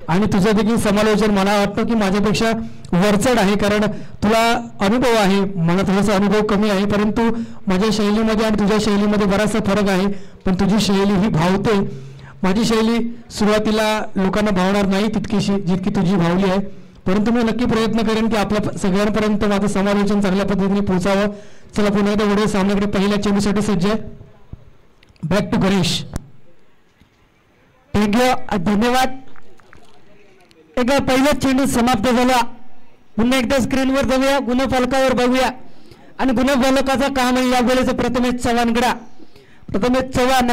आणि तुझं देखील समालोचन मला वाटतं की माझ्यापेक्षा वरचढ आहे, कारण तुला अनुभव आहे, मला थोडासा अनुभव कमी आहे, परंतु माझ्या शैलीमध्ये आणि तुझ्या शैलीमध्ये बराचसा फरक आहे. पण तुझी शैली ही भावते. माझी शैली सुरुवातीला लोकांना भावणार नाही तितकीशी जितकी तुझी भावली आहे, परंतु मी नक्की प्रयत्न करेन की आपल्या सगळ्यांपर्यंत माझं समालोचन चांगल्या पद्धतीने पोहोचावं. चला पुन्हा एकदा वडील सामन्याकडे पहिल्या चेंडूसाठी सज्ज आहे. Back to Ganesh. थँक्यू, धन्यवाद. एकदा पहिला चेंडू समाप्त झाला. पुन्हा एकदा स्क्रीनवर जाऊया, गुणफलकावर बघूया आणि गुणफलकाचं काम आहे यावेळेस प्रथमेश चव्हाणकडे. प्रथमेश चव्हाण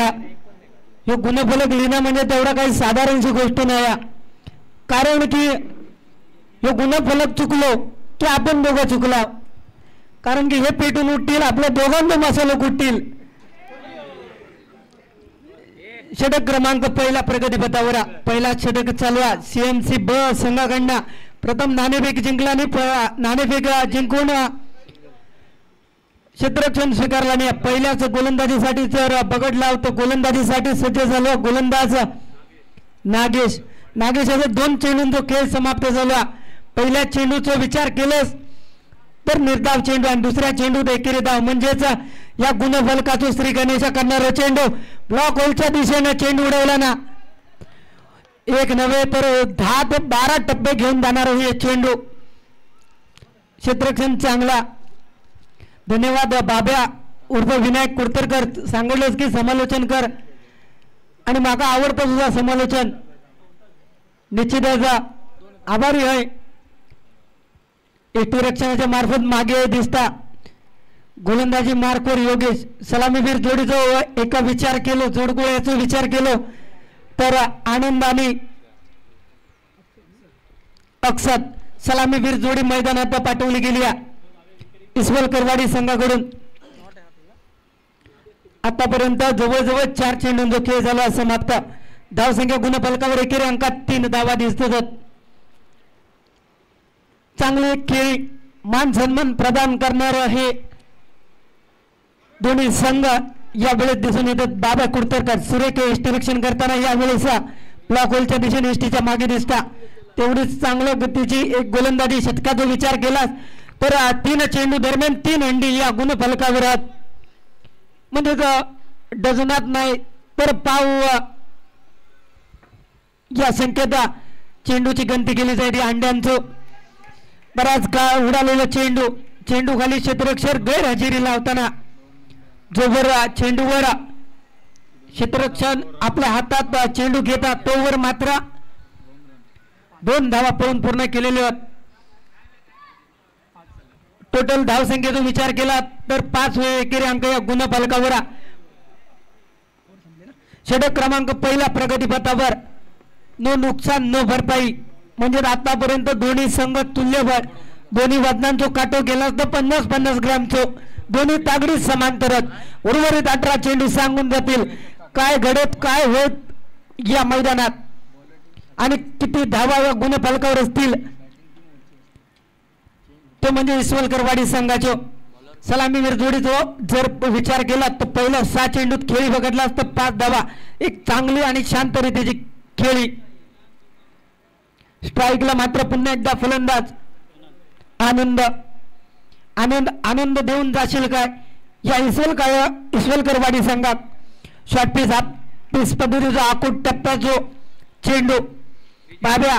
हे गुणफलक लिहिणं म्हणजे तेवढा काही साधारणशी गोष्ट नाही, कारण की हे गुणफलक चुकलो की आपण दोघं चुकला, कारण की हे पेटून उठतील, आपल्या दोघांना मसाला कुटतील. षटक क्रमांक पहिला प्रगतीपथावर, पहिला षटक चालू आहे. CMC ब संघाकडनं प्रथम नाणेफेक जिंकला आणि नाणेफेक जिंकून क्षेत्ररक्षण स्वीकारला नाही. पहिल्याच गोलंदाजीसाठी जर बगड लावतो, गोलंदाजीसाठी सज्ज झालो गोलंदाज नागेश. नागेशाचा 2 चेंडूंचा खेळ समाप्त झाला. पहिल्या चेंडूचा विचार केलास तर निर्धाव चेंडू आणि दुसऱ्या चेंडूत एकेरी धाव, म्हणजेच या गुणफलकाचं श्री गणेशा करणारा चेंडू ब्लॉक होलच्या दिशेने चेंडू उडवला ना, एक नव्हे तर 10 ते 12 टप्पे घेऊन जाणार हे चेंडू. क्षेत्ररक्षण चांगला. धन्यवाद बाब्या उर्फ विनायक कुडतरकर, सांगितलंच की समालोचन कर आणि माका आवडतं तुझा समालोचन, निश्चितच आभारी आहे. एकटी रक्षणाच्या मार्फत मागे दिसता गोलंदाजी मार्कवर योगेश. सलामीवीर जोडीचा एका विचार केलो, जोडगोळ्याचा विचार केलो तर आनंदाने अक्षत सलामीवीर जोडी मैदानात पाठवली गेली इस्वल करवाडी संघाकडून. आतापर्यंत जवळजवळ 4 चेंडूंचा खेळ झाला समाप्त. धावसंख्या गुणफलकावर एकेरी अंकात 3 धावा दिसतात. चांगले खेळ मान सन्मान प्रदान करणार हे दोन्ही संघ यावेळेस दिसून येतात. बाबा कुडतरकर सुरेख यष्टीरक्षण करताना यावेळेस ब्लॉक होलच्या दिशेने यष्टीच्या मागे दिसता. तेवढीच चांगल्या गतीची एक गोलंदाजी षटकाचा विचार केलास तर 3 चेंडू दरम्यान 3 अंडी या गुणफलकावर, म्हणजे डझनात नाही तर पाव या संख्येत चेंडूची गणती केली जाते. अंड्यांचं बराच काळ उडालेला चेंडू, चेंडू खाली क्षेत्ररक्षक गैरहजेरी लावताना जोवर चेंडूवर क्षेत्ररक्षण आपल्या हातात चेंडू घेतात तोवर मात्र 2 धावा पळून पूर्ण केलेले आहेत. टोटल धावसंख्येचा विचार केला तर 5 एकेरी अंक या गुणफलकावर. षटक क्रमांक पहिला प्रगतीपथावर, नो नुकसान नो भरपाई, म्हणजे आतापर्यंत दोन्ही संघ तुल्यबळ, दोन्ही वजनांचो काटो केला तर 50-50 ग्रॅमचो, दोन्ही तागडी समांतरच. उर्वरित 18 चेंडू सांगून जातील काय घडत काय होत या मैदानात आणि किती धावा या गुणफलकावर असतील ते म्हणजे इस्वल करवाडी संघाचो. सलामीवीर जोडीचो जर विचार केला तर पहिला 6 चेंडूत खेळी बघितला असतं 5 धावा, एक चांगली आणि शांत रीतीची खेळी. स्ट्राईकला मात्र पुन्हा एकदा फलंदाज आनंद. आनंद आनंद देऊन जाशील काय या इस्वल करवाडी संघात. शॉर्ट पीस हाफ पीस पद्धतीचा आकूट टप्प्याचो चेंडू. बाब्या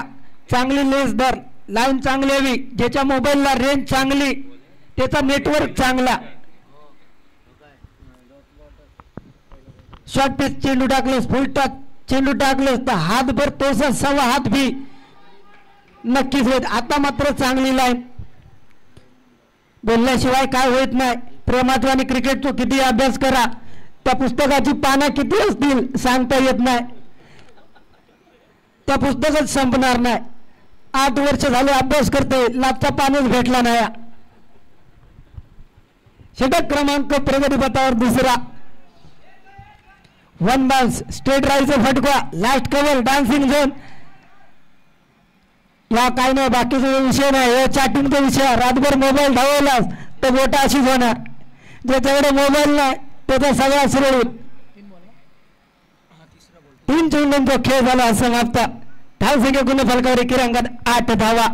चांगली लेस दर, लाईन चांगली हवी, ज्याच्या मोबाईलला रेंज चांगली, त्याचा नेटवर्क चांगला. शॉर्ट पीस चेंडू टाकलंस, फुल टच चेंडू टाकलंस तर हातभर तोसा 1.25 हात भी नक्कीच होत. आता मात्र चांगली लाईन, बोलल्याशिवाय काय होत नाही. प्रेमाचं आणि क्रिकेटचा किती अभ्यास करा, त्या पुस्तकाची पानं किती असतील सांगता येत नाही, त्या पुस्तकच संपणार नाही. 8 वर्ष झाले अभ्यास करते, लाभचा पानच भेटला नाही. षटक क्रमांक प्रगतीपथावर दुसरा. 1 बाउन्स, स्ट्रेट राईचा फटका, लास्ट कव्हर, डान्सिंग झोन. या काय नाही, बाकीचा विषय नाही, हे चॅटिंगचा विषय. रातभर मोबाईल धावलास तर बोटा अशीच होणार. ज्याच्याकडे मोबाईल नाही त्याचा सगळा सुरळीत. 3 चेंडूंचा खेळ झाला समाप्त. धावसंख्या गुणफलकावर एकेरी अंकात 8 धावा.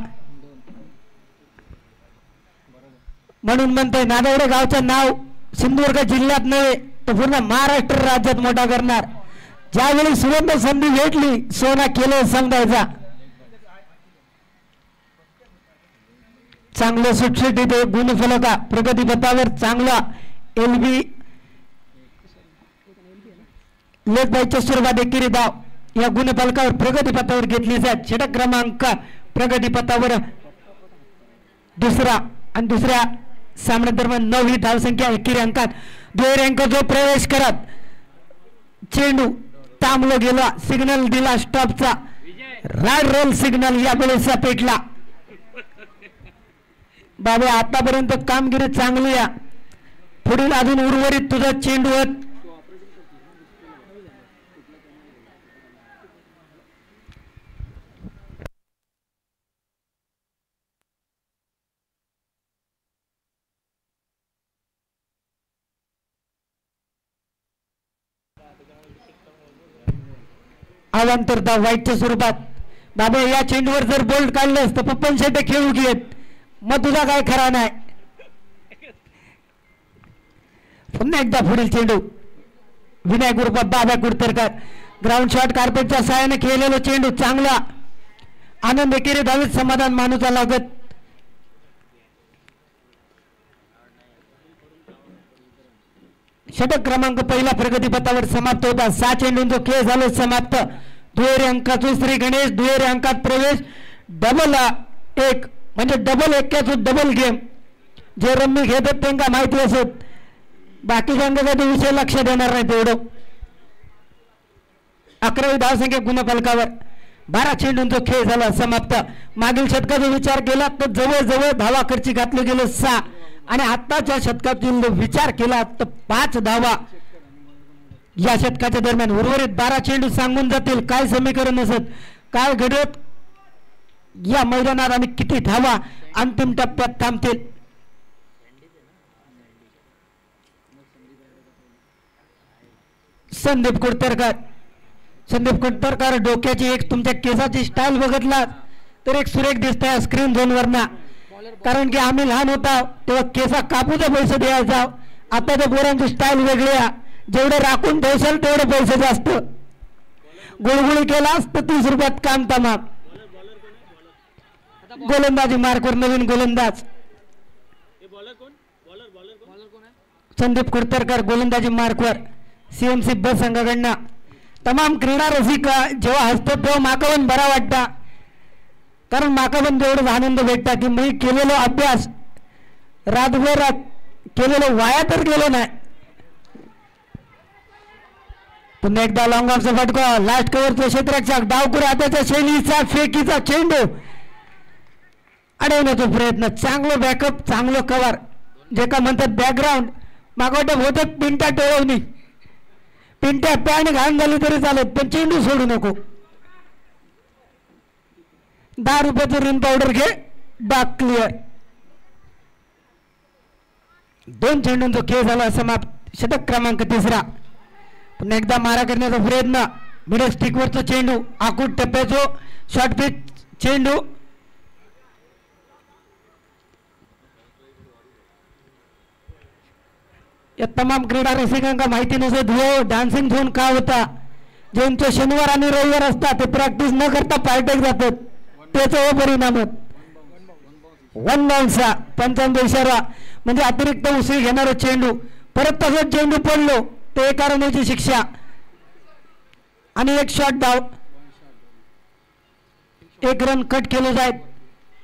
म्हणून म्हणतोय नागावडे गावचं नाव सिंधुदुर्ग जिल्ह्यात नव्हे तर पूर्ण महाराष्ट्र राज्यात मोठा करणार. ज्यावेळी सुवर्ण संधी भेटली सोना केलं समजायचा. चांगलं सुटसुटीत गुणफलका प्रगतीपथावर चांगला एलबी लेखबाईच्या स्वरूपात एकेरी धाव या गुणफलकावर प्रगतीपथावर घेतली जात. षटक क्रमांक प्रगतीपथावर दुसरा आणि दुसऱ्या सामन्यादरम्यान 9 ही धावसंख्या एकेरी अंकात. दुहेरी अंक जो प्रवेश करत चेंडू थांबलो गेला. सिग्नल दिला स्टॉपचा. राड रोल सिग्नल यावेळेस पेटला. बाबा आतापर्यंत कामगिरी चांगली आहे. पुढील अजून उर्वरित तुझा चेंडू अवांतरता वाईटच्या स्वरूपात. बाबा या चेंडूवर जर बोल्ट काढलंस तर पप्पन शेट खेळू घेत मग तुझा काय खरा नाही. पुन्हा एकदा पुढील चेंडू विनायक उर्फ बाबा कुडतरकर. ग्राउंड शॉट कार्पेटच्या सहाय्याने खेळलेला चेंडू चांगला. आनंद एकेरी धावीत समाधान मानूचा लागत. षटक क्रमांक पहिला प्रगतीपथावर समाप्त होता. 6 चेंडूंचा खेळ झाला समाप्त. दुहेरी अंकातून श्री गणेश दुहेरी अंकात प्रवेश. डबल 1 म्हणजे डबल एक्क्याचं डबल गेम. जे रम्मी घेतात त्यांना माहिती असत. बाकीच्यांना कधी विषय लक्ष देणार नाही तेवढं. 11वी धावसंख्या गुणफलकावर 12 चेंडूंचा खेळ झाला समाप्त. मागील शतकाचा विचार केला तर जवळजवळ धावा खर्ची घातलं गेलं 6 आणि आताच्या शतकातील विचार केला तर 5 धावा या शतकाच्या दरम्यान. उर्वरित 12 चेंडू सांगून जातील काय समीकरण असत काय घडत या मैदानात आणि किती धावा अंतिम टप्प्यात थांबतील. संदीप कुडतरकर डोक्याची एक तुमच्या केसाची स्टाईल बघितला तर एक सुरेख दिसत आहे स्क्रीन झोन वरना. कारण की आम्ही लहान होता तेव्हा केसा कापूचा पैसे द्यायचा. आता त्या पोरांची स्टाईल वेगळी आहे. जेवढे राखून ठेवशाल तेवढे पैसे जास्त. गुळगुळी केलास तर 30 रुपयात काम तमाम. गोलंदाजी मार्कवर नवीन गोलंदाज संदीप कुडतरकर गोलंदाजी मार्कवर. सीएमसी बस संघाकडनं तमाम क्रीडा रसिक जेव्हा हसतात तेव्हा माका पण बरा वाटता. कारण माका पण तेवढंच आनंद भेटता की मी केलेला अभ्यास रातभर केलेलं वाया तर गेलो नाही. पुन्हा एकदा लॉंग ऑफचा फटका. लास्ट कव्हरचा क्षेत्राचा डावकुर हाताच्या शैलीचा फेकीचा चेंडू अडवण्याचा प्रयत्न. चांगलं बॅकअप चांगलं कव्हर जे का म्हणतात बॅकग्राऊंड मागवट होतं. पिंट्या टोळवणी पिंट्या पॅन्ट घाण झाली तरी चालत पण चेंडू सोडू नको. 10 रुपयाचं रिन पावडर घे बाग क्लिअर. 2 चेंडूंचा खेळ झाला समाप्त. षटक क्रमांक 3. पुन्हा एकदा मारा करण्याचा प्रयत्न. मिडल स्टिकवरचा चेंडू आकूट टप्प्याचो शॉर्ट पिच चेंडू. या तमाम क्रीडा रसिकांना माहिती नसत हो डान्सिंग झोन का होता. ज्यांचे शनिवार आणि रविवार असतात ते प्रॅक्टिस न करता पार्टेक जातात. त्याचा परिणाम 1 बाउन्सचा 95 इशारा म्हणजे अतिरिक्त उसळी घेणारा चेंडू. परत तसंच चेंडू पडलो ते 1 रनाची शिक्षा आणि 1 शॉट धाव. 1 रन कट केले जात.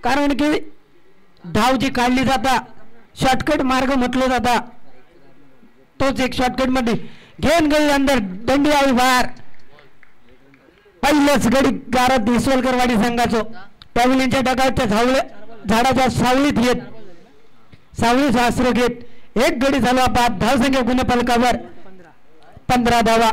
कारण की धाव जी काढली जाता शॉर्टकट मार्ग म्हटलं जाता तोच एक शॉर्टकट मध्ये घेऊन गई अंदर दंडी आई बाहेर. पहिलंच गडी गारद इसवलकरवाडी संघाचो पॅव्हिलियनच्या डगाच्या झाडाच्या सावलीत येत सावली शास्त्र घेत 1 गडी झाला बाद. धावसंख्या गुणफलकावर 15 धावा.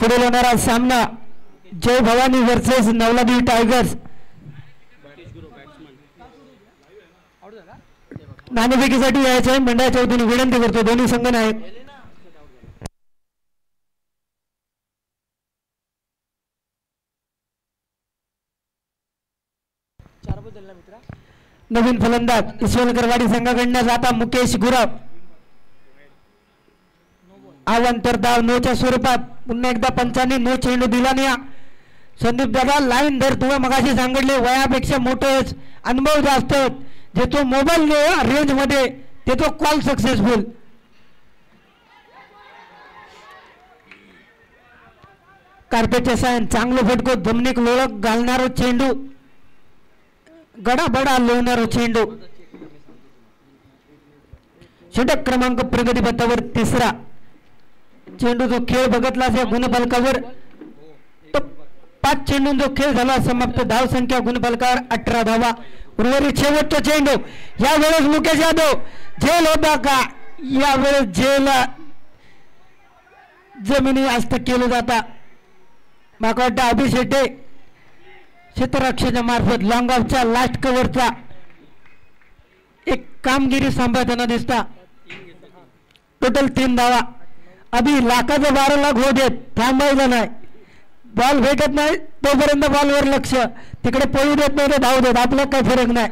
पुढील होणारा सामना जय भवानी वर्सेस नवलादेवी टायगर्स. नाणेफेकीसाठी यायचं आहे मंडळाच्या वतीने विनंती करतो दोन्ही संघ नायक. नवीन फलंदाज इसवलकरवाडी संघाकडनं जाता मुकेश गुरव. आव्हान धाव नोच्या स्वरूपात पुन्हा एकदा पंचांनी नो चेंडू दिला नाही. संदीप दादा लाईन धर. तुला मगाशी सांगितले वयापेक्षा मोठं अनुभव जास्त जे तो मोबाईल रेंज मध्ये ते तो कॉल सक्सेसफुल. कार्पेटच्या सायन चांगलं फटको जमिनीक लोळक घालणारा चेंडू गडाबडा लोणारा चेंडू. षटक क्रमांक प्रगती पथावर तिसरा चेंडू जो खेळ बघतला या गुणफलकावर 5 चेंडूंचा खेळ झाला समाप्त. धाव संख्या गुणफलकावर 18 धावा. उर्वरित शेवटचा चेंडू यावेळेस मुकेश यादव झेल होता का? यावेळेस झेल जमिनी हस्त केलं जाता. माका वाटतं अभिषेटे क्षेत्ररक्षाच्या मार्फत लॉंगऑफच्या लास्ट कव्हरचा एक कामगिरी सांभाळताना दिसता. टोटल 3 धावा. अभि लाखाचा 12 लाख होऊ देत, थांबायचं नाही. बॉल भेटत नाही तोपर्यंत बॉलवर लक्ष, तिकडे पळू देत नाही तर धाव देत, आपल्याला काही फरक नाही.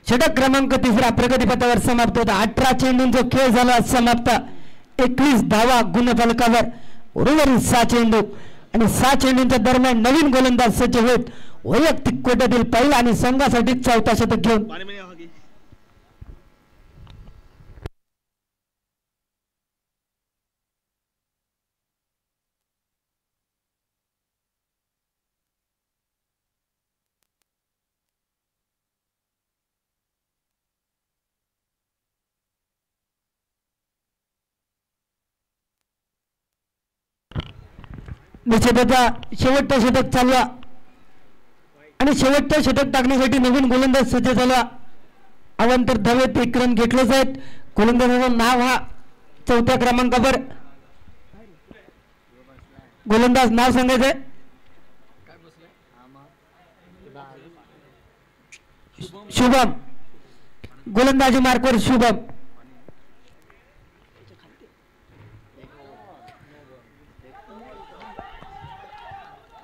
षटक क्रमांक तिसरा प्रगतीपथावर समाप्त होता. 18 चेंडूंचा खेळ झाला समाप्त. 21 धावा गुणफलकावर. उर्वरित 6 चेंडू आणि 6 चेंडूंच्या दरम्यान नवीन गोलंदाज सज्ज होत वैयक्तिक कोट्यातील पहिला आणि संघासाठी 4था शतक घेऊन निश्चितचा शेवटचा षटक चालवा आणि शेवटचं षटक टाकण्यासाठी नवीन गोलंदाज सज्ज झाला. अवंतर धावेत 1 रन घेतलेच आहेत. गोलंदाजाचं नाव हा 4थ्या क्रमांकावर. गोलंदाज नाव सांगायचंय शुभम. गोलंदाजी मार्कवर शुभम.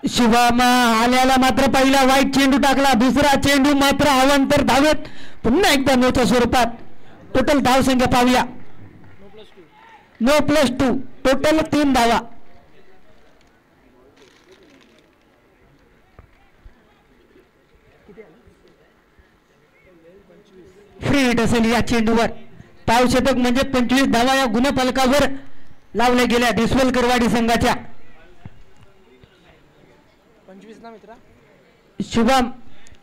शुभम आल्याला मात्र पहिला वाईट चेंडू टाकला. दुसरा चेंडू मात्र अवांतर धावेत पुन्हा एकदा नोच्या स्वरूपात. टोटल धाव संख्या पाहूया. 9+2 टोटल 3 धावा. फ्री हिट असेल या चेंडूवर. पाव शतक म्हणजे 25 धावा या गुणफलकावर लावल्या गेल्या डिस्वलकरवाडी संघाच्या. शुभम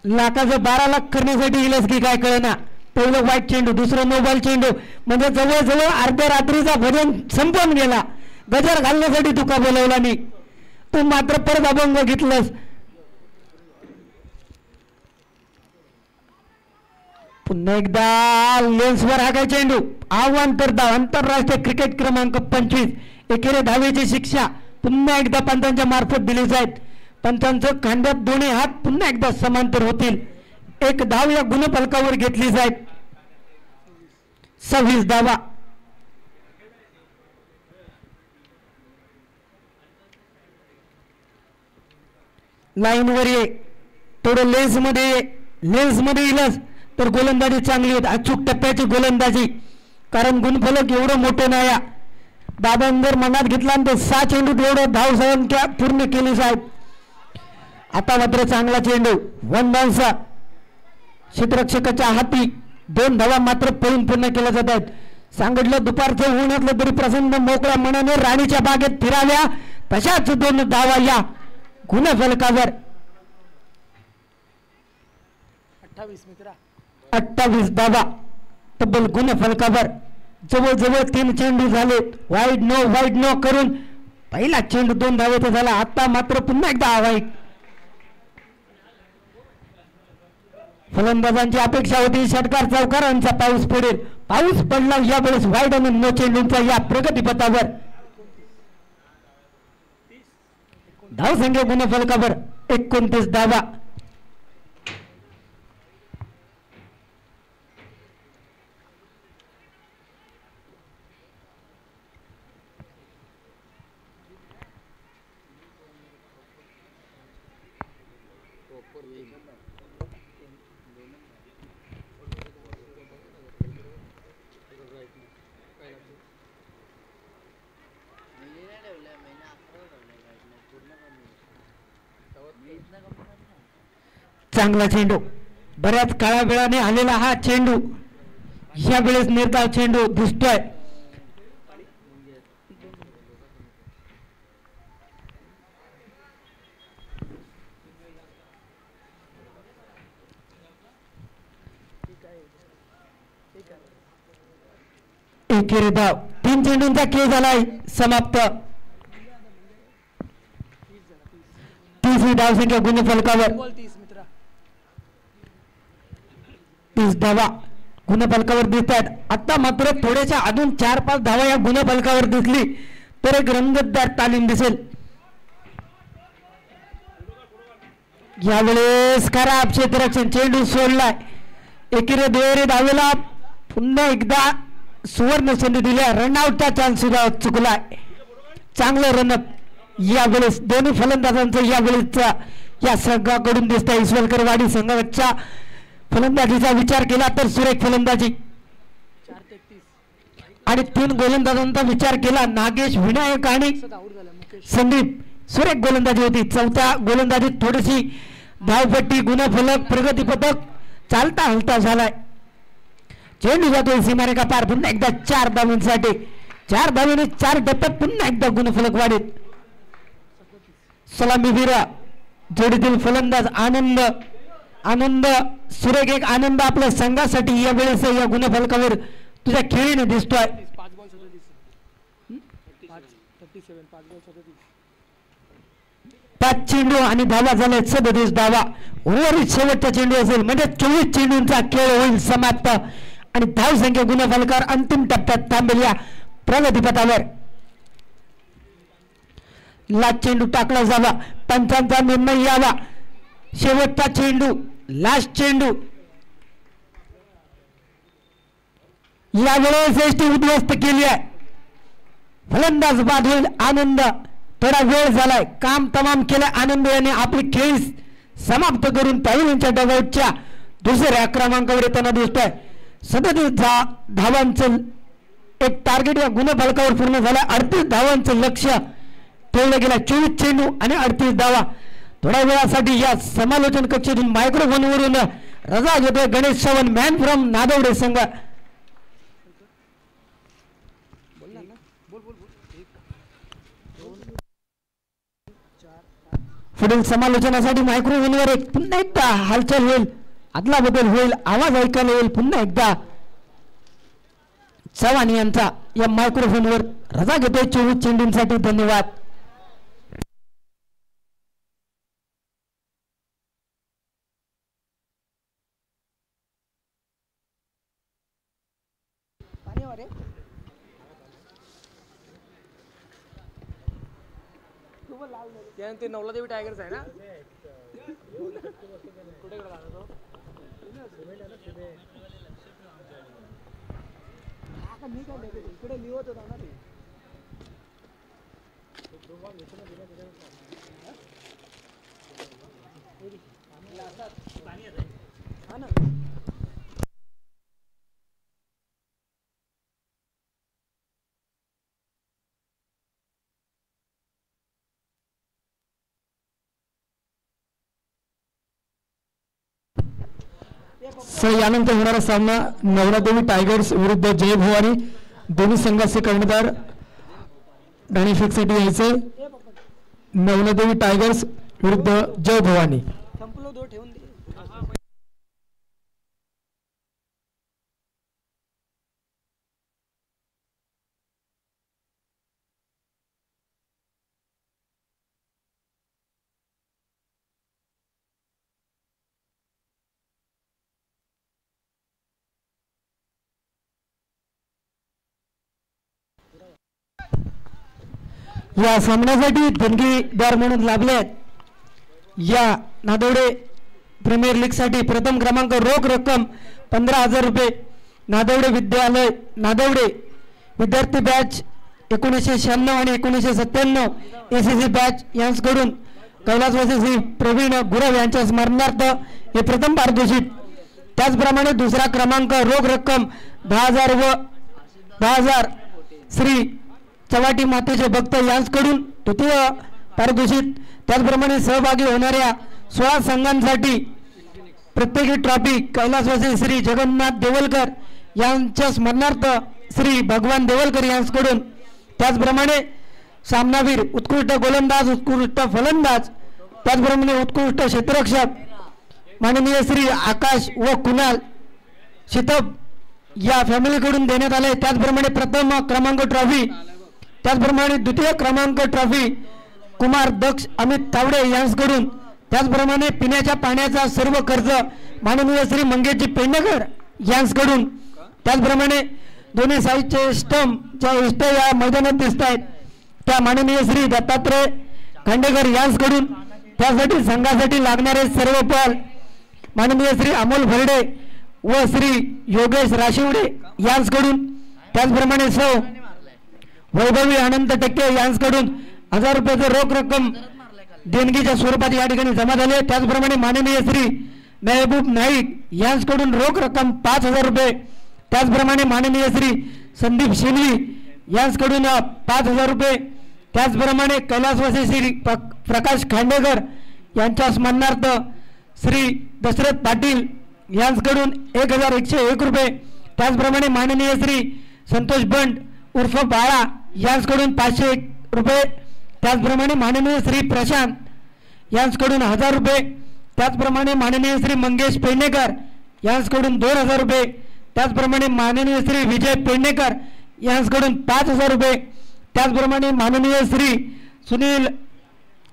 लाखाचं 12 लाख करण्यासाठी येईलच की काय कळना. पहिलं वाईट चेंडू, दुसरं मोबाईल चेंडू, म्हणजे जवळजवळ अर्ध्या रात्रीचा भजन संपवून गेला. गजर घालण्यासाठी तुका बोलवला नाही, तू मात्र परत अभंग घेतलंस. पुन्हा एकदा लेन्सवर हा काय चेंडू. आव्हान तर धाव. आंतरराष्ट्रीय क्रिकेट क्रमांक 25. एकेरी धावेची शिक्षा पुन्हा एकदा पंतांच्या मार्फत दिली जाईल. पंचांचं खांद्यात दोन्ही हात पुन्हा एकदा समांतर होतील. 1 धाव या गुणफलकावर घेतली जाईल. 26 धावा. लाईनवर ये, थोडं लेन्समध्ये ये. लेन्समध्ये येईलच तर गोलंदाजी चांगली होत. अचूक टप्प्याची गोलंदाजी, कारण गुणफलक एवढं मोठं नाही. दादांनी जर मनात घेतला आणि ते 6 चेंडूत एवढं धाव संख्या पूर्ण केली साहेब. आता मात्र चांगला चेंडू. 1 बाउन्सचा क्षेत्ररक्षकाच्या हाती. 2 धावा मात्र पळून पूर्ण केल्या जात आहेत. सांगितलं दुपारचं ऊन असलं तरी प्रसन्न मोकळ्या मनाने राणीच्या बागेत फिराव्या, तशाच 2 धावा या गुणफलकावर. 28 धावा तब्बल गुणफलकावर. जवळजवळ 3 चेंडू झाले. वाईड नो करून पहिला चेंडू 2 धावेचा झाला. आता मात्र पुन्हा एकदा वाईट. फलंदाजांची अपेक्षा होती षटकार चौकारांचा पाऊस पडेल. पाऊस पडला यावेळेस वाईड आणि नो चेंडूंचा या प्रगतीपथावर. धाव संख्या गुणफलकावर 29 धावा. चांगला चेंडू, बऱ्याच काळा वेळाने आलेला हा चेंडू, यावेळेस निर्धाव चेंडू दिसतोय. एकेरी धाव. 3 चेंडूंचा खेळ झालाय समाप्त. 30 धावसंख्या गुणफलकावर. 30 धावा गुणफलकावर दिसतात. आता मात्र थोड्याशा अजून 4-5 धावा या गुणफलकावर दिसली तर एक रंगतदार तालीम दिसेल. यावेळेस खराब क्षेत्ररक्षण, चेंडू सोडलाय. एकेरी दुहेरी धावेला पुन्हा एकदा सुवर्ण संधी दिल्या. रनआउटचा चान्स सुद्धा चुकलाय. चांगलं रनअप यावेळेस दोन्ही फलंदाजांचं यावेळेसचा या संघाकडून दिसत आहे. इसवलकरवाडी संघाच्या फलंदाजीचा विचार केला तर सुरेख फलंदाजी, आणि 3 गोलंदाजांचा विचार केला नागेश, विनायक आणि संदीप, सुरेख गोलंदाजी होती. 4थ्या गोलंदाजीत थोडीशी धावपट्टी, गुणफलक, प्रगती पथक चालता हलता झालाय. चेंडू जातोय सीमारेखा पार. पुन्हा एकदा 4 धावांसाठी, 4 धावांनी 4 टप्प्यात पुन्हा एकदा गुणफलक वाढेल. सलामीवीर जोडीतील फलंदाज आनंद, आनंद सुरेख एक आनंद आपल्या संघासाठी या वेळेस या गुणफलकावर तुझ्या खेळीने दिसतोय. 5 चेंडू आणि धावा झाले 37 धावा. ओव्हर शेवटचा चेंडू असेल म्हणजे 24 चेंडूंचा खेळ होईल समाप्त, आणि धावसंख्या गुणफलकावर अंतिम टप्प्यात थांबलेल्या प्रगतीपथावर. लास्ट चेंडू टाकला जावा, पंचांचा निर्णय यावा. शेवटचा चेंडू, लास्ट चेंडू. यावेळेस एसटी उद्ध्वस्त केली आहे. फलंदाज बाद होईल आनंद. थोडा वेळ झालाय, काम तमाम केलं. आनंद याने आपली खेळ समाप्त करून पॅव्हलियनच्या डगआउटच्या दुसऱ्या क्रमांकावर येताना दिसतोय. 37 धावांचं एक टार्गेट या गुणफलकावर पूर्ण झालं. 38 धावांचं लक्ष ठेवलं गेलं. 24 चेंडू आणि 38 धावा. थोड्या वेळासाठी या समालोचन कक्षेतून मायक्रोफोनवरून रजा घेतोय गणेश चव्हाण, मॅन फ्रॉम नादवडे संघ. पुढील समालोचनासाठी मायक्रोफोनवर एक पुन्हा एकदा हालचाल होईल, आदला बदल होईल, आवाज ऐकायला येईल. पुन्हा एकदा चव्हाण यांचा या मायक्रोफोनवर रजा घेतोय 24 चेंडूंसाठी. धन्यवाद. ते नवलादेवी टायगर्स आहे ना. कुठे इकडे लिहत होता ना हा ना. यानंतर होणारा सामना नवलादेवी टायगर्स विरुद्ध जय भवानी. दोन्ही संघाचे कर्णधार डाणीफेकसाठी यायचे. नवलादेवी टायगर्स विरुद्ध जय भवानी. या सामन्यासाठी देणगीदार म्हणून लाभले आहेत या नादवडे प्रीमियर लीगसाठी प्रथम क्रमांक रोख रक्कम 15,000 रुपये नादवडे विद्यार्थी बॅच 1996 आणि 1997 ACC बॅच यांच्याकडून कैलासवासी श्री प्रवीण गुरव यांच्या स्मरणार्थ हे प्रथम पारितोषिक. त्याचप्रमाणे दुसरा क्रमांक रोख रक्कम 10,000 व 10,000 श्री चव्हाटी मातेचे भक्त यांच्याकडून तृतीय पारितोषिक. त्याचप्रमाणे सहभागी होणाऱ्या 16 संघांसाठी प्रत्येकी ट्रॉफी कैलासवासी श्री जगन्नाथ देवलकर यांच्या स्मरणार्थ श्री भगवान देवलकर यांच्याकडून. त्याचप्रमाणे सामनावीर, उत्कृष्ट गोलंदाज, उत्कृष्ट फलंदाज, त्याचप्रमाणे उत्कृष्ट क्षेत्ररक्षक माननीय श्री आकाश व कुणाल शितप या फॅमिलीकडून देण्यात आले. त्याचप्रमाणे प्रथम क्रमांक ट्रॉफी, त्याचप्रमाणे द्वितीय क्रमांक ट्रॉफी कुमार दक्ष अमित तावडे यांच्याकडून. त्याचप्रमाणे पिण्याच्या पाण्याचा सर्व खर्च माननीय श्री मंगेशजी पेडणेकर यांच्याकडून. त्याचप्रमाणे दोन्ही साईडचे स्टंप ज्या इष्ट या मैदानात दिसत आहेत त्या माननीय श्री दत्तात्रय खांडेकर यांच्याकडून. त्यासाठी संघासाठी लागणारे सर्व पाल माननीय श्री अमोल भरडे व श्री योगेश राशिवडे यांच्याकडून. त्याचप्रमाणे सौ वैभवी अनंत टक्के यांच्याकडून 1,000 रुपयाचं रोख रक्कम देणगीच्या स्वरूपात या ठिकाणी जमा झाले. त्याचप्रमाणे माननीय श्री मेहबूब नाईक यांच्याकडून रोख रक्कम 5,000 रुपये. त्याचप्रमाणे माननीय श्री संदीप शेनवी यांच्याकडून 5,000 रुपये. त्याचप्रमाणे कैलासवासी श्री प्रकाश खांडेकर यांच्या स्मरणार्थ श्री दशरथ पाटील यांच्याकडून 1,101 रुपये. त्याचप्रमाणे माननीय श्री संतोष बंड उर्फ बाळा यांच्याकडून 501 रुपये. त्याचप्रमाणे माननीय श्री प्रशांत यांच्याकडून 1,000 रुपये. त्याचप्रमाणे माननीय श्री मंगेश पेडणेकर यांच्याकडून 2,000 रुपये. त्याचप्रमाणे माननीय श्री विजय पेडणेकर यांच्याकडून 5,000 रुपये. त्याचप्रमाणे माननीय श्री सुनील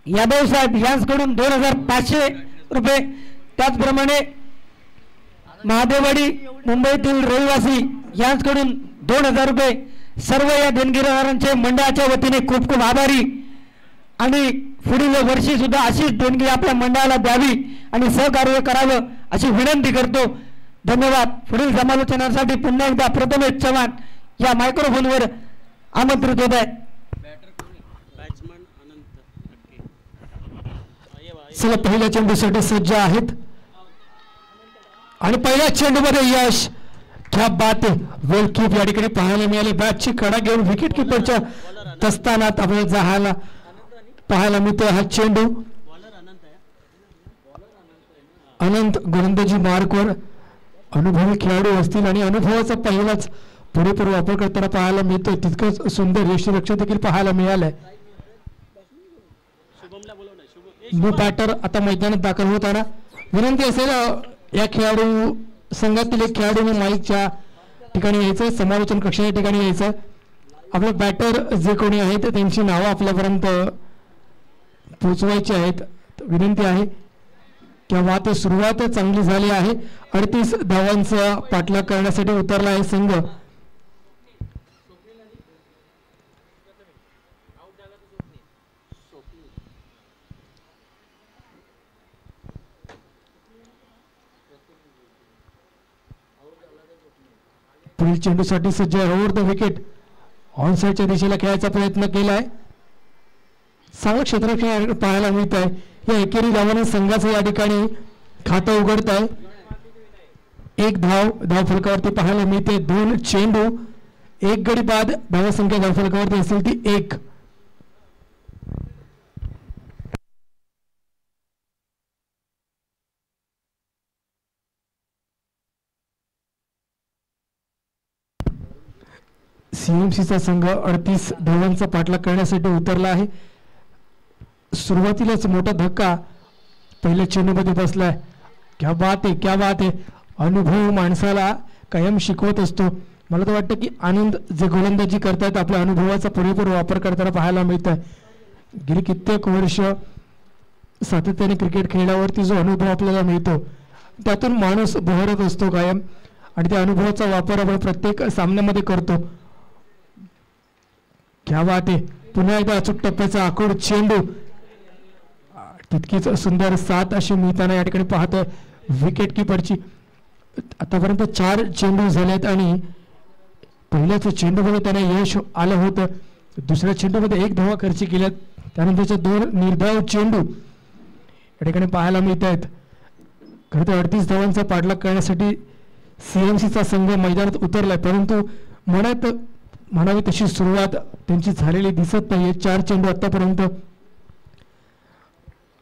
यादव साहेब यांच्याकडून 2,500 रुपये. त्याचप्रमाणे महादेववाडी मुंबईतील रहिवासी यांच्याकडून 2,000 रुपये. सर्व या देणगीदारांचे मंडळाच्या वतीने खूप खूप आभारी आणि पुढील वर्षी सुद्धा अशीच देणगी आपल्या मंडळाला द्यावी आणि सहकार्य करावं अशी विनंती करतो. धन्यवाद. पुढील समालोचनासाठी पुन्हा एकदा प्रथमेश चव्हाण या मायक्रोफोनवर आमंत्रित होत आहेत. चला पहिल्या चेंडूसाठी सज्ज आहेत आणि पहिल्या चेंडूमध्ये यश. क्या बात आहे, वेल कीप या ठिकाणी पाहायला मिळाले. बॅटची कडा घेऊन विकेट किपरच्या दस्तानात आपल्याला जायला पाहायला मिळतोय. हा चेंडू अनंत गोलंदाजी मार्कवर अनुभवी खेळाडू असतील आणि अनुभवाचा पहिलाच पुरेपूर वापर करताना पाहायला मिळतोय. तितकंच सुंदर यष्टीरक्षक देखील पाहायला मिळालंय. न्यू बॅटर आता मैदानात दाखल होताना विनंती असेल या खेळाडू संघातील एक खेळाडूने माईकच्या ठिकाणी यायचं, समालोचन कक्षाच्या ठिकाणी यायचं. आपले बॅटर जे कोणी आहेत त्यांची नावं आपल्यापर्यंत पोचवायची आहेत. विनंती आहे किंवा ते सुरुवात चांगली झाली आहे. 38 धावांचा पाठलाग करण्यासाठी उतरला आहे संघ. पुढील चेंडूसाठी सज्ज ओव्हर द विकेट ऑन साईडच्या दिशेला खेळायचा प्रयत्न केलाय. चांगलं क्षेत्ररक्षण पाहायला मिळत आहे. या एकेरी धावाने संघाचं या ठिकाणी खातं उघडत आहे. 1 धाव फलकावरती पाहायला मिळते. 2 चेंडू 1 गडी बाद धावसंख्या धाव फलकावरती असेल ती 1. सीएमसीचा संघ 38 धावांचा पाठलाग करण्यासाठी उतरला आहे. सुरुवातीलाच मोठा धक्का पहिल्या चेंडूमध्ये बसलाय. क्या बात आहे, क्या बात आहे. अनुभव माणसाला कायम शिकवत असतो. मला तर वाटतं की आनंद जे गोलंदाजी करतायत आपल्या अनुभवाचा पुरेपूर वापर करताना पाहायला मिळत आहे. गेली कित्येक वर्ष सातत्याने क्रिकेट खेळल्यावरती जो अनुभव आपल्याला मिळतो त्यातून माणूस बहरत असतो कायम आणि त्या अनुभवाचा वापर आपण प्रत्येक सामन्यामध्ये करतो. क्या बात आहे. पुन्हा एकदा अचूक टप्प्याचा आखूड चेंडू तितकीच सुंदर साथ अशी मिळताना या ठिकाणी पाहतोय विकेट किपरची. आतापर्यंत 4 चेंडू झालेत आणि पहिल्याच चेंडूमध्ये त्यांना यश आलं होतं. दुसऱ्या चेंडूमध्ये 1 धावा खर्च केल्यात. त्यानंतरचे 2 निर्धाव चेंडू या ठिकाणी पाहायला मिळत आहेत. खरं तर 38 धावांचा पाठलाग करण्यासाठी CMCचा संघ मैदानात उतरलाय, परंतु मनात म्हणावी तशी सुरुवात त्यांची झालेली दिसत नाहीये. 4 चेंडू आतापर्यंत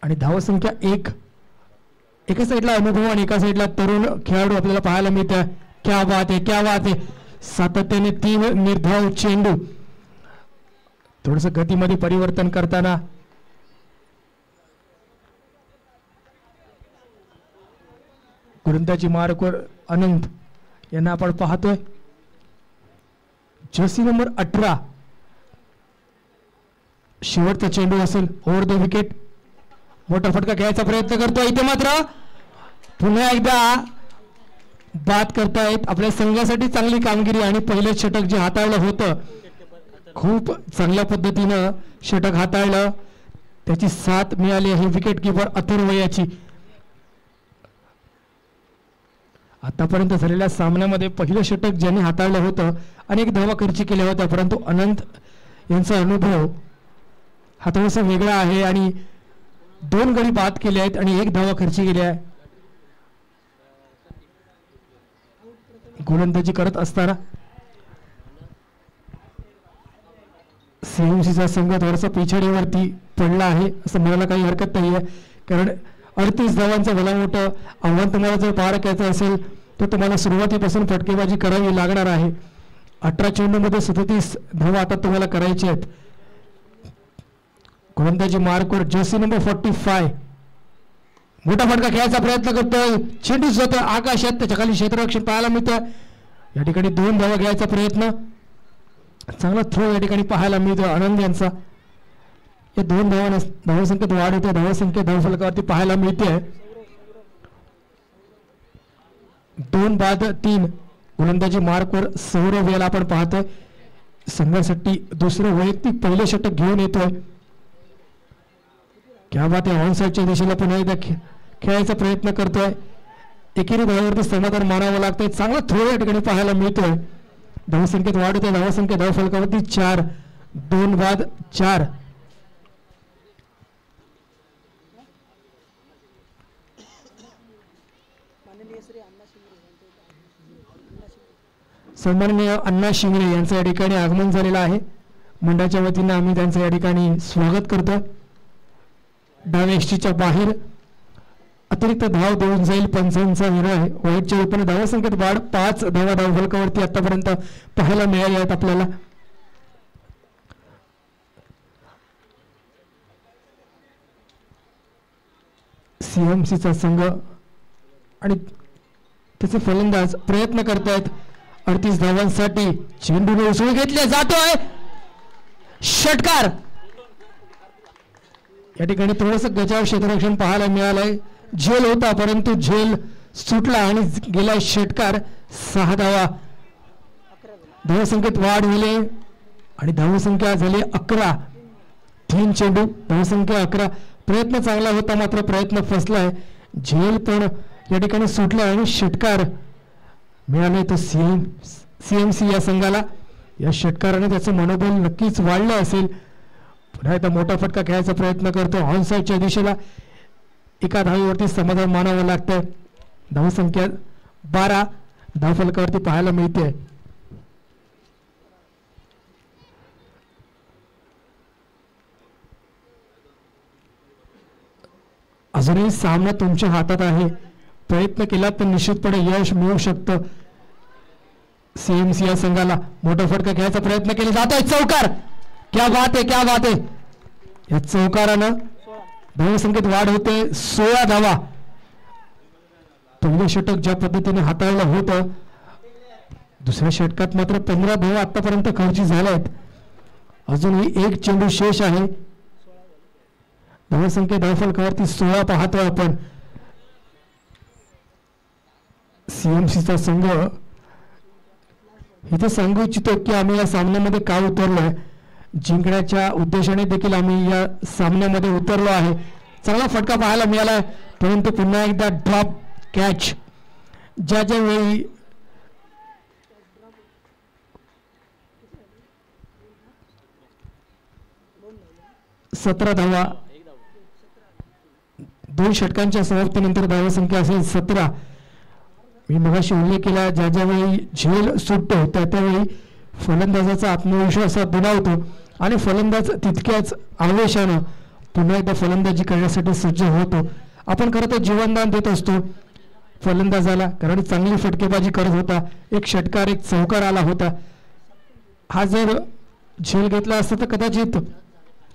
आणि धावसंख्या 1. एका साईडला अनुभव आणि एका साईडला तरुण खेळाडू आपल्याला पाहायला मिळतात. क्या बात आहे, क्या बात आहे. सातत्याने 3 निर्धाव चेंडू. थोडस गतीमध्ये परिवर्तन करताना गोलंदाजी मार्कवर अनंत यांना आपण पाहतोय. जर्सी नंबर 18 शेवटचा चेंडू असेल ओव्हर द विकेट. मोठा फटका घ्यायचा प्रयत्न करतोय. इथे मात्र पुन्हा एकदा बाद करतायत. आपल्या संघासाठी चांगली कामगिरी आणि पहिलं षटक जे हाताळलं होतं खूप चांगल्या पद्धतीनं षटक हाताळलं. त्याची साथ मिळाली आहे विकेट किपर अथर्व याची. आतापर्यंत झालेल्या सामन्यामध्ये पहिलं षटक ज्यांनी हाताळलं होतं अनेक धावा खर्च केल्या होत्या, परंतु अनंत यांचा अनुभव हा थोडासा वेगळा आहे आणि 2 गडी बाद केले आहेत आणि 1 धावा खर्च केली आहे. गोलंदाजी करत असताना CMCचा संघ थोडासा पिछाडीवरती पडला आहे असं म्हणायला काही हरकत नाही आहे, कारण 38 धावांचं भला मोठं आव्हान तुम्हाला जर पार करायचं असेल तर तुम्हाला सुरुवातीपासून फटकेबाजी करावी लागणार आहे. 18 चेंडूमध्ये 37 धावा आता तुम्हाला करायच्या आहेत. गोलंदाजी मार्कवर जर्सी नंबर 45 मोठा फटका खेळायचा प्रयत्न करतोय. चेंडू स्वतः आकाशात, त्याच्या खाली क्षेत्ररक्षण पाहायला मिळतं. या ठिकाणी 2 धावा घ्यायचा प्रयत्न. चांगला थ्रो या ठिकाणी पाहायला मिळतो आनंद यांचा. या 2 धावसंख्येत वाढ होते. धावसंख्या धावफलकावरती पाहायला मिळते 2 बाद 3. गोलंदाजी मार्कवर सौरभ याला आपण पाहतोय संघासाठी दुसरं वैयक्तिक पहिलं षटक घेऊन येतोय. क्या बात आहे. ऑन साईडच्या दिशेला पुन्हा एकदा खेळायचा प्रयत्न करतोय. एकेरी धावावरती समाधान मानावं लागतंय. चांगला थ्रो या ठिकाणी पाहायला मिळतोय. धावसंख्येत वाढ होते. धावसंख्या धावफलकावरती 4. 2 बाद 4. सन्माननीय अण्णा शिंगरे यांचं या ठिकाणी आगमन झालेलं आहे. मंडळाच्या वतीनं आम्ही त्यांचं या ठिकाणी स्वागत करतो. डाव्या एसटीच्या बाहेर अतिरिक्त धाव देऊन जाईल पंचांचा निर्णय. वाईटच्या रूपाने धावसंख्येत वाढ 5 धावा धावफलकावरती आतापर्यंत पाहायला मिळाली आहेत आपल्याला. CMCचा संघ आणि त्याचे फलंदाज प्रयत्न करतायत 38 धावांसाठी. चेंडूने उसळी घेतले जातोय. षटकार. या ठिकाणी थोडस गजाव क्षेत्ररक्षण पाहायला मिळालंय. झेल होता परंतु झेल सुटला आणि गेला षटकार. 6 धावा. धावसंख्येत वाढ झाली आणि धावसंख्या झाली 11. 3 चेंडू धावसंख्या 11. प्रयत्न चांगला होता मात्र प्रयत्न फसलाय. झेल पण या ठिकाणी सुटला आणि षटकार मिळाले तो CMC या संघाला. या षटकाराने त्याचं मनोबल नक्कीच वाढलं असेल. पुन्हा एकदा मोठा फटका खेळायचा प्रयत्न करतो ऑन साईडच्या दिशेला. एका धावेवरती समाधान मानावं लागतंय. धावसंख्या 12 धावफलकावरती पाहायला मिळते. अजूनही सामना तुमच्या हातात आहे. प्रयत्न केला तर निश्चितपणे यश मिळू शकतं. CMC या संघाला मोठा फटका खेळायचा प्रयत्न केला जातोय. चौकार. क्या बात आहे, क्या बात आहे. या चौकारानं धावसंख्येत वाढ होते. 16 धावा. पहिलं षटक ज्या पद्धतीने हाताळलं होतं दुसऱ्या षटकात मात्र 15 धावा आतापर्यंत खर्ची झाल्या आहेत. अजूनही 1 चेंडू शेष आहे. धावसंख्या धावफलकावरती 16 पाहतोय आपण. CMCचा संघ इथे सांगू इच्छितो की आम्ही या सामन्यामध्ये का उतरलोय. जिंकण्याच्या उद्देशाने देखील आम्ही या सामन्यामध्ये उतरलो आहे. चांगला फटका पाहायला मिळाला, परंतु पुन्हा एकदा ड्रॉप कॅच. ज्या वेळी 17 धावा, 2 षटकांच्या समाप्तीनंतर धावसंख्या असेल 17. मी मगाशी उल्लेख केला, ज्या वेळी झेल सुटतो त्यावेळी फलंदाजाचा आत्मविश्वास दुणावतो आणि फलंदाज तितक्याच आवेशानं पुन्हा एकदा फलंदाजी करण्यासाठी सज्ज होतो. आपण खरं तर जीवनदान देत असतो फलंदाजाला, कारण चांगली फटकेबाजी करत होता, एक षटकार एक चौकार आला होता. हा जर झेल घेतला असता तर कदाचित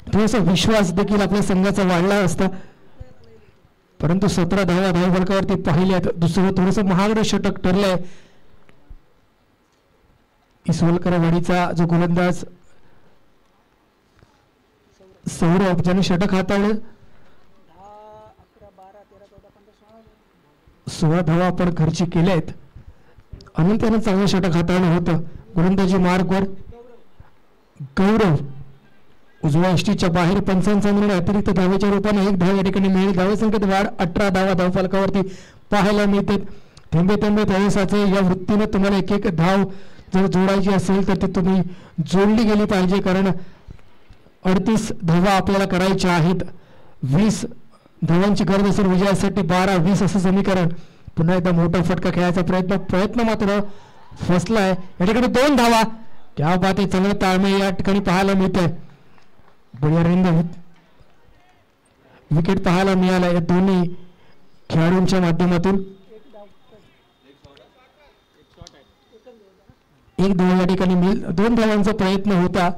थोडासा विश्वास देखील आपल्या संघाचा वाढला असता, परंतु 17 धावा धावफलकावरती पाहिल्यात. दुसरं थोडंसं महागडं षटक ठरलंय. इसवलकरवाडीचा जो गोलंदाज सौरभ, ज्याने षटक हाताळलं, 16 धावा आपण खर्ची केल्या आहेत. अनंतानं चांगलं षटक हाताळलं होतं. गोलंदाजी मार्गवर गौरव उजव्या यष्टीच्या बाहेर, पंचांचा निर्णय अतिरिक्त धावेच्या रूपाने 1 धाव या ठिकाणी मिळेल. धावसंख्येत वाढ 18 धावा धावफलकावरती पाहायला मिळते. थेंबे थेंबे तळेसाचे या वृत्तीने तुम्हाला एक एक धाव जर जोडायची असेल तर ती तुम्ही जोडली गेली पाहिजे, कारण 38 धावा आपल्याला करायच्या आहेत. 20 धावांची गरज असेल विजयासाठी. 12-20 असं समीकरण. पुन्हा एकदा मोठा फटका खेळायचा प्रयत्न मात्र फसलाय. या ठिकाणी 2 धावा. त्या बात आहे, चांगलं ताळमेळ या ठिकाणी पाहायला मिळत आहे. बळीरांना विकेट पाहायला मिळाला या दोन्ही खेळाडूंच्या माध्यमातून. 1 धाव या ठिकाणी मिळेल. 2 धावांचा प्रयत्न होता,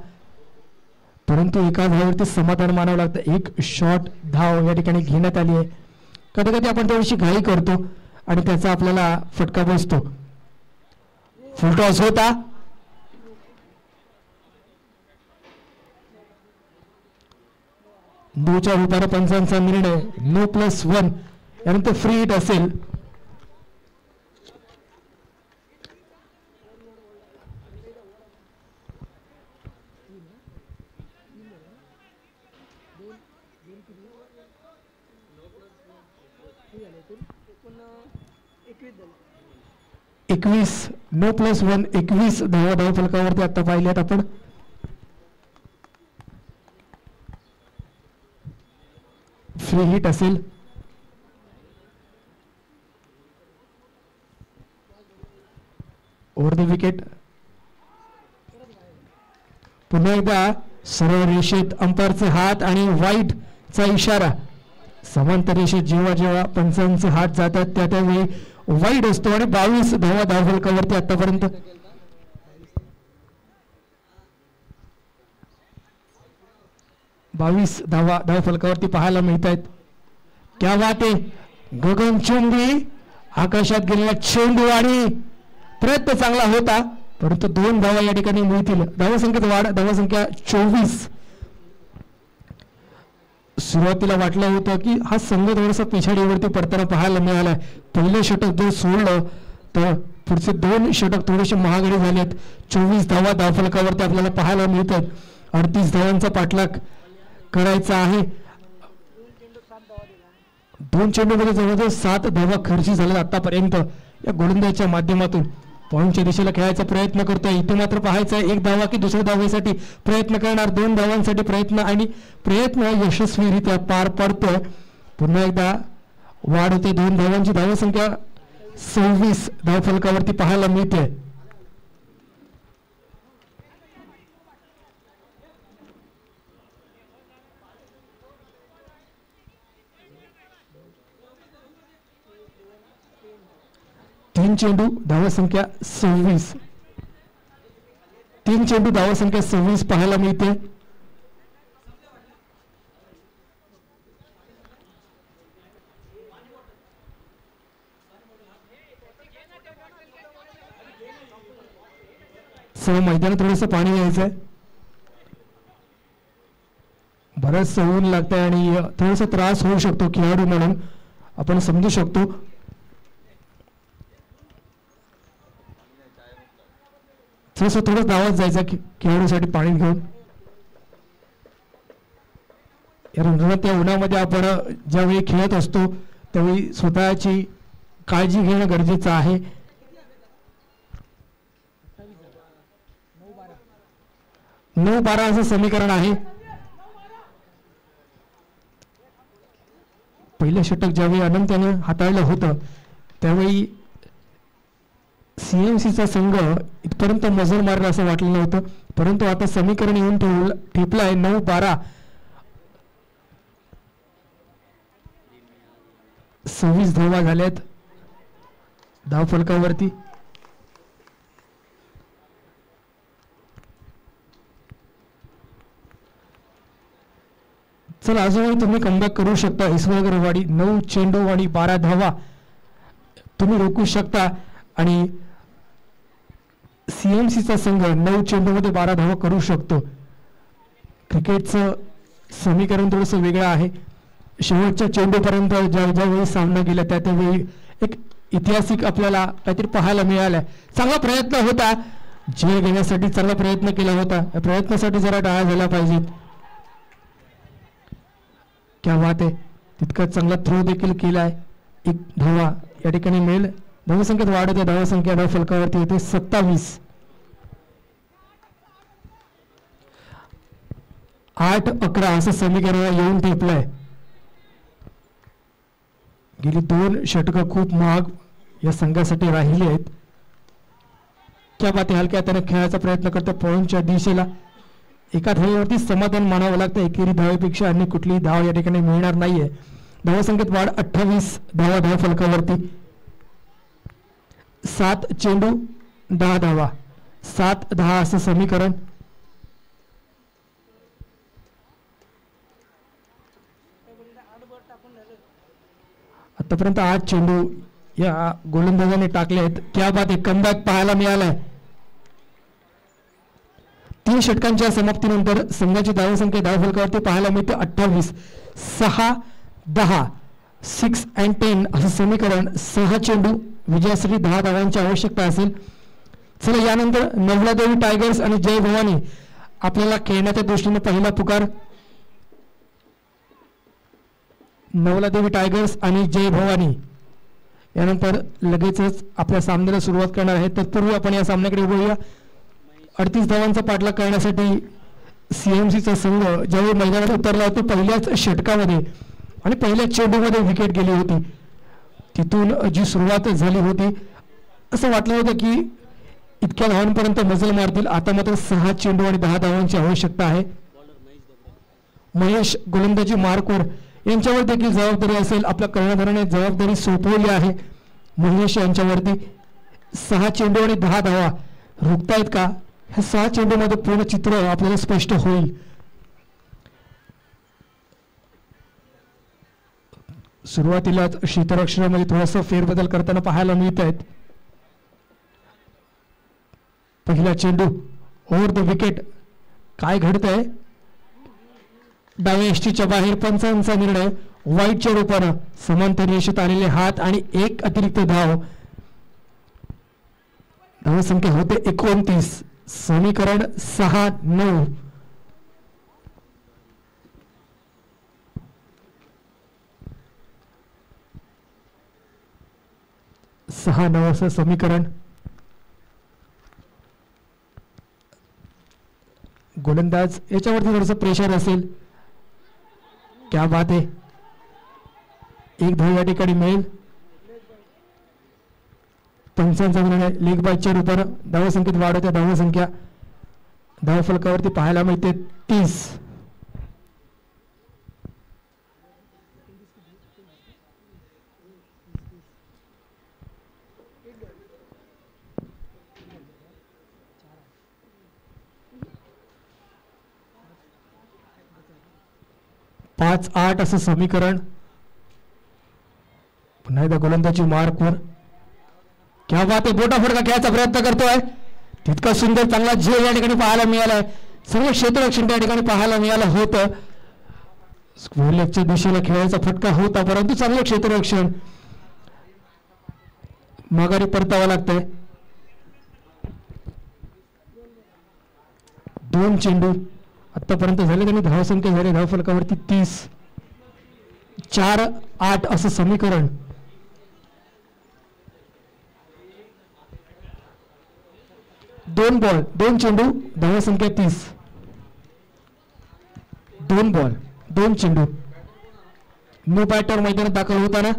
परंतु एका धावावरती समाधान मानावं लागतं. 1 शॉट धाव या ठिकाणी घेण्यात आली आहे. कधी कधी आपण थोडीशी घाई करतो आणि त्याचा आपल्याला फटका बसतो. फुलटॉस होता. नोच्या रूपाने पंचांचा निर्णय. नो +1 यानंतर फ्री हिट असेल. नो +1 21 धावा धावफलकावरती आता पाहिल्यात आपण. फ्री हिट असेल. Over the wicket. पुन्हा एकदा सरळ रेषेत अंपायरचे हात आणि वाईटचा इशारा. समांतर रेषेत जेव्हा जेव्हा पंचांचे हात जातात त्यावेळी वाईट असतो आणि 22 धावा धावफलकावरती आतापर्यंत. धावा धावफलकावरती पाहायला मिळत आहेत. क्या बात आहे. गगनचुंबी आकाशात गेलेला चेंडू आणि प्रयत्न चांगला होता, परंतु 2 धावा या ठिकाणी मिळतील. धावसंख्येत वाढ. धावसंख्या 24. सुरुवातीला वाटलं होतं की हा संघ थोडासा पिछाडीवरती पडताना पाहायला मिळाला. पहिले षटक जर सोडलं तर पुढचे 2 षटक थोडेसे महागडे झालेत. 24 धावा धावफलकावरती आपल्याला पाहायला मिळतात. 38 धावांचा पाठलाग करायचा आहे. 2 चेंडूमध्ये जवळजवळ 7 धावा खर्ची झाल्या आतापर्यंत. या गोलंदाजीच्या माध्यमातून पॉईंटच्या दिशेला खेळायचा प्रयत्न करतोय. इथे मात्र पाहायचा 1 धावा की दुसऱ्या धावेसाठी प्रयत्न करणार. 2 धावांसाठी प्रयत्न आणि प्रयत्न यशस्वीरित्या पार पडतोय. पुन्हा एकदा वाढ होते. 2 धावांची धावसंख्या 26 धावफलकावरती पाहायला मिळते. चेंडू धावसंख्या 26. 3 चेंडू धावसंख्या 26 पाहायला मिळते. मैदानात थोडंसं पाणी घ्यायचंय. बरंच ऊन लागतंय आणि थोडासा त्रास होऊ शकतो खेळाडू म्हणून आपण समजू शकतो. थोडं धावत जायचं खेळाडूसाठी पाणी घेऊन. या रमजानात या उन्हामध्ये आपण ज्यावेळी खेळत असतो त्यावेळी स्वतःची काळजी घेणं गरजेचं आहे. 9-12 असं समीकरण आहे. पहिलं षटक ज्यावेळी अनंत्याने हाताळलं होतं त्यावेळी सीएमसीचा संघ इथपर्यंत मजल मारला असं वाटलं नव्हतं, परंतु आता समीकरण येऊन ठेपलं आहे. 9-12 26 धावा झाल्यात धावफलकावरती. चला अजूनही तुम्ही कमबॅक करू शकता. इसवगरवाडी 9 चेंडू आणि 12 धावा तुम्ही रोखू शकता आणि सीएमसीचा संघ 9 चेंडूमध्ये 12 धावा करू शकतो. क्रिकेटचं समीकरण थोडंसं वेगळं आहे. शेवटच्या चेंडूपर्यंत ज्यावेळी सामना गेला त्यावेळी एक ऐतिहासिक आपल्याला काहीतरी पाहायला मिळालं. चांगला प्रयत्न होता, जय घेण्यासाठी चांगला प्रयत्न केला होता. या प्रयत्नासाठी जरा टाळ्या झाल्या पाहिजेत. क्या बात आहे, तितका चांगला थ्रो देखील केलाय. 1 धावा या ठिकाणी मिळेल. धावसंख्येत वाढ होते, धावसंख्या धावफलकावरती येते 27. 8-11 असं समीकरण येऊन ठेपलंय. गेली 2 षटकं खूप महाग या संघासाठी राहिली आहेत. क्या बात आहे, हलक्या हाताने खेळायचा प्रयत्न करतो पॉईंटच्या दिशेला. एका धावेवरती समाधान मानावं लागतं. एकेरी धावेपेक्षा अन्य कुठलीही धाव या ठिकाणी मिळणार नाहीये. धावसंख्येत वाढ 28 धावा धावफलकावरती. 7 चेंडू 10 धावा 7-10 असं समीकरण. आतापर्यंत 8 चेंडू या गोलंदाजाने टाकले आहेत. क्या बात आहे, कमबॅक पाहायला मिळालाय. 3 षटकांच्या समाप्तीनंतर संघाची धावसंख्या धावफलकावरती पाहायला मिळते 28. 6-10 6 and 10 असं समीकरण. 6 चेंडू विजयासाठी 10 धावांची आवश्यकता असेल. चला यानंतर नवलादेवी टायगर्स आणि जय भवानी आपल्याला खेळण्याच्या दृष्टीने पहिला पुकार. नवलादेवी टायगर्स आणि जय भवानी यानंतर लगेचच आपल्या सामन्याला सुरुवात करणार आहे. तत्पूर्वी आपण या सामन्याकडे बघूया. 38 धावांचा पाठलाग करण्यासाठी सीएमसीचा संघ ज्यावेळी मैदानात उतरला होता पहिल्याच षटकामध्ये आणि पहिल्याच चेंडूमध्ये विकेट गेली होती. तिथून जी सुरुवात झाली होती असं वाटलं होतं की इतक्या धावांपर्यंत मजल मारतील. आता मात्र 6 चेंडू आणि 10 धावांची आवश्यकता आहे. महेश गोलंदाजी मार्कवर यांच्यावर देखील जबाबदारी असेल. आपल्या कर्णधाराने जबाबदारी सोपवली आहे महेश यांच्यावरती. 6 चेंडू आणि 10 धावा रोखतायत का? ह्या 6 चेंडूमध्ये पूर्ण चित्र आपल्याला स्पष्ट होईल. सुरुवातीलाच क्षेत्ररक्षणामध्ये थोडासा फेरबदल करताना पाहायला मिळत आहेत. पहिला चेंडू ओव्हर द विकेट. काय घडतंय? डाव्या यष्टीच्या बाहेर. पंचांचा निर्णय वाईटच्या रूपानं. समांतर रेषेत आलेले हात आणि 1 अतिरिक्त धाव. धावसंख्या होते 29. समीकरण 6-9. असं समीकरण. गोलंदाज याच्यावरती थोडंसं प्रेशर असेल. क्या बात आहे, 1 धाव या ठिकाणी मिळेल. पंचांचा निर्णय लेग बायच्या रूपानं. धावसंख्येत वाढ होत्या. धावसंख्या धावफलकावरती पाहायला मिळते 30. पाच 8 असं समीकरण. पुन्हा एकदा गोलंदाजी मार्कवर. क्या बात आहे, बोटा फडका खेळायचा प्रयत्न करतोय. तितका सुंदर चांगला झेल या ठिकाणी पाहायला मिळालाय. सर्व क्षेत्ररक्षण त्या ठिकाणी पाहायला मिळालं होतं. स्क्वेअरलेगच्या दिशेला खेळायचा फटका होता परंतु चांगलं क्षेत्ररक्षण. माघारी परतावं लागतंय. 2 चेंडू आतापर्यंत झाले त्यांनी धावसंख्या झाली धावफलकावरती 30. 4-8 असं समीकरण. दोन बॉल 2 चेंडू धावसंख्या 30. 2 बॉल 2 चेंडू. न्यू बॅटर मैदानात दाखल होताना.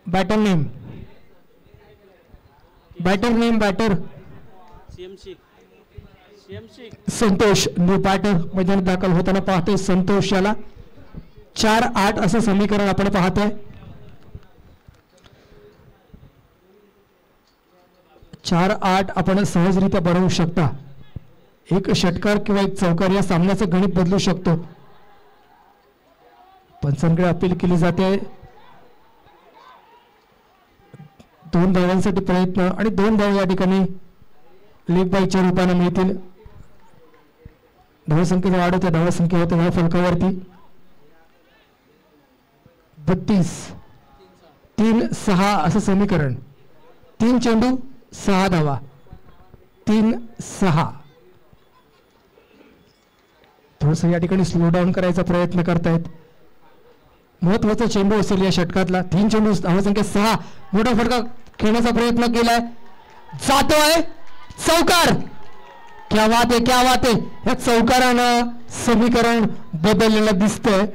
Batter name Santosh. New batter मैदानात दाखल होताना पाहतोय संतोष याला. 4-8 असं समीकरण आपण पाहतोय. 4-8 आपण सहजरित्या बनवू शकता. एक षटकार किंवा एक चौकार या सामन्याचं गणित बदलू शकतो. पंचांकडे अपील केली जाते. 2 धावांसाठी प्रयत्न आणि 2 धावा या ठिकाणी लीग बायच्या रूपाने मिळतील. धावसंख्येचा वाढ होते धावसंख्या होते या फलकावरती 32. 3-6 असं समीकरण. 3 चेंडू 6 धावा. 3-6. थोडस या ठिकाणी स्लो डाऊन करायचा प्रयत्न करतायत. महत्वाचा चेंडू असेल या षटकातला. 3 चेंडू धावसंख्या 6. मोठा फटका खेळण्याचा प्रयत्न केलाय. जातोय चौकार. क्या बात आहे क्या बात आहे. या चौकारानं समीकरण बदललेलं दिसतंय.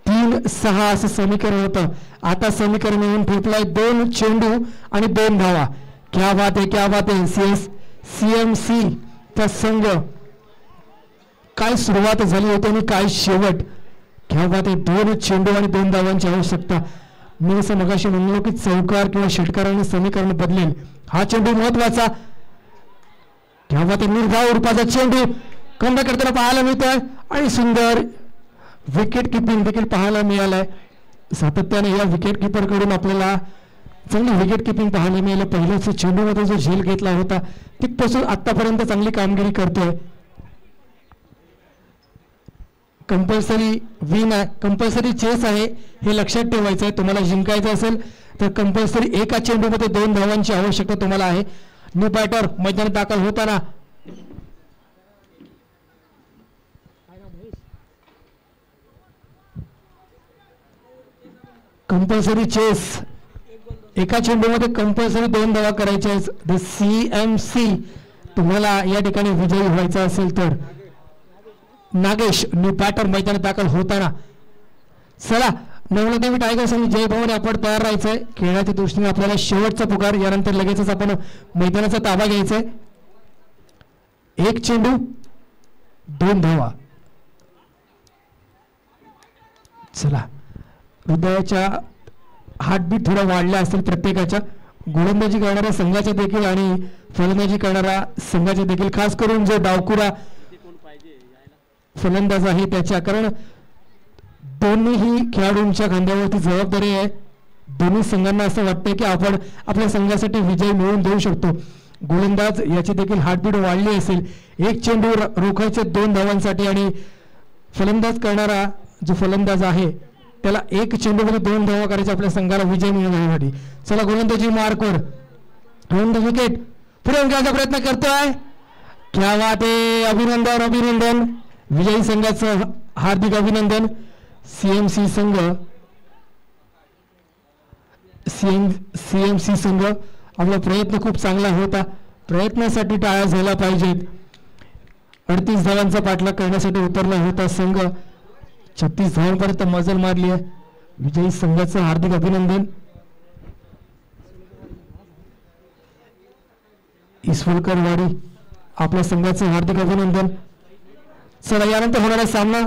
3-6 असं समीकरण होतं. आता समीकरण येऊन ठेपलाय 2 चेंडू आणि 2 धावा. क्या बात आहे क्या बात आहे. CMC चा संघ काय सुरुवात झाली होती आणि काय शेवट. क्या बात आहे. 2 चेंडू आणि 2 धावांची आवश्यकता. मी असं मगाशी म्हणलो की चौकार किंवा षटकाराने समीकरण बदलेल. हा चेंडू महत्वाचा. क्या बात आहे. निर्धाव रूपाचा चेंडू कमबॅक करताना पाहायला मिळतोय आणि सुंदर विकेट किपिंग देखील पाहायला मिळालंय. सातत्याने या विकेट किपर कडून आपल्याला चांगली विकेट किपिंग पाहायला मिळालं. पहिल्याच चेंडूमध्ये जो झेल घेतला होता तिथपासून आतापर्यंत चांगली कामगिरी करतोय. कंपल्सरी विन आहे. कंपल्सरी चेस आहे हे लक्षात ठेवायचं आहे. तुम्हाला जिंकायचं असेल तर कंपल्सरी एका चेंडूमध्ये 2 धावांची आवश्यकता तुम्हाला आहे. न्यू बॅटर मैदानात दाखल होताना कंपल्सरी चेस. एका चेंडूमध्ये कंपल्सरी 2 धावा करायच्या आहेत. CMC तुम्हाला या ठिकाणी विजयी व्हायचं असेल तर. नागेश न्यू बॅटर मैदानात दाखल होताना. चला नवलदेवी टायगर्स आणि जय भवानी आपण तयार राहायचंय. खेळाच्या दृष्टीने आपल्याला शेवटचा पुकार. यानंतर लगेचच आपण मैदानाचा ताबा घ्यायचाय. 1 चेंडू 2 धावा. चला हृदयाच्या हार्टबीट थोडा वाढला असेल प्रत्येकाच्या. गोलंदाजी करणाऱ्या संघाच्या देखील आणि फलंदाजी करणाऱ्या संघाच्या देखील. खास करून जो डावकुरा फलंदाज आहे त्याच्या. कारण दोन्हीही खेळाडूंच्या खांद्यावरती जबाबदारी आहे. दोन्ही संघांना असं वाटतंय की आपण आपल्या संघासाठी विजय मिळवून देऊ शकतो. गोलंदाज याची देखील हार्टबीट वाढली असेल. 1 चेंडू रोखायचे 2 धावांसाठी आणि फलंदाज करणारा जो फलंदाज आहे त्याला 1 चेंडूमध्ये 2 धावा करायचे आपल्या संघाला विजय मिळवण्यासाठी. चला गोलंदाजी मार्कवर विकेट पुढे खेळायचा प्रयत्न करतोय. क्या बात आहे. अभिनंदन अभिनंदन. विजयी संघाचं हार्दिक अभिनंदन. CMC संघ आपला प्रयत्न खूप चांगला होता. प्रयत्नासाठी टाळ्या झाला पाहिजेत. 38 धावांचा पाठलाग करण्यासाठी उतरला होता संघ. 36 धावांपर्यंत मजल मारली आहे. विजयी संघाचं हार्दिक अभिनंदन. इसवलकर वाडी आपल्या संघाचं हार्दिक अभिनंदन. चला यानंतर होणारा सामना